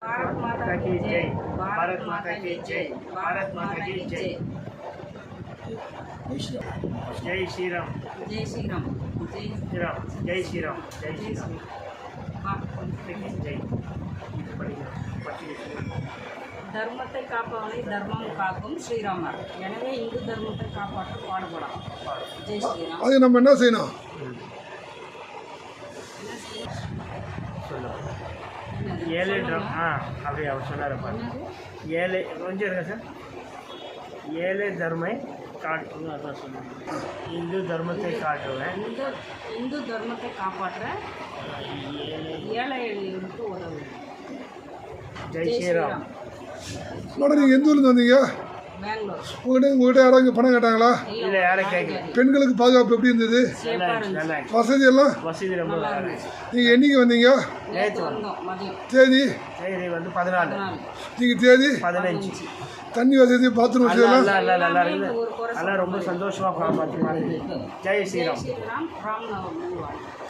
भारत माता की जय। भारत माता की जय। भारत माता की जय। जय श्री राम। जय श्री राम। जय श्री राम। जय श्री राम। जय श्री राम। जय தர்மத்தை காப்பவனை தர்மம் காக்கும் ஸ்ரீராமர். எனவே இந்து தர்மத்தை காப்பாற்ற பாடுபடலாம். ஜெய் ஸ்ரீராம். அது நம்ம என்ன செய்யணும்? ஏழு ட்ரம் அப்படியே அவர் சொன்னார் ஏழு கொஞ்சம் இருங்க சார். ஏழு தர்மை காட்டுங்க அதான் சொல்லுங்கள். இந்து தர்மத்தை காட்டுவேன். இந்து தர்மத்தை காப்பாற்ற ஏழைகளுக்கு உதவு. ஜெய் ஸ்ரீராம். மேடம் நீங்கள் எந்த ஊர்லேருந்து வந்தீங்க? பெங்களூர். உங்கள்கிட்ட யாரும் இங்கே பணம் கேட்டாங்களா? இல்லை யாரும் கேட்கல. பெண்களுக்கு பாதுகாப்பு எப்படி இருந்தது? நல்லா வசதி எல்லாம்? வசதி ரொம்ப நல்லா இருந்துச்சு. நீங்கள் என்னைக்கு வந்தீங்க? நேற்று வந்தோம். மதியம் தேதி? தேதி வந்து 14. நீங்கள் தேதி? 15. தண்ணி வசதி பாத்ரூம் வசதி எல்லாம்? நல்லா இருக்குது. அதெல்லாம் ரொம்ப சந்தோஷமாக பார்த்து. ஜெய் ஸ்ரீராம். ஸ்ரீராம். ராம் நவமி வாழ்த்து.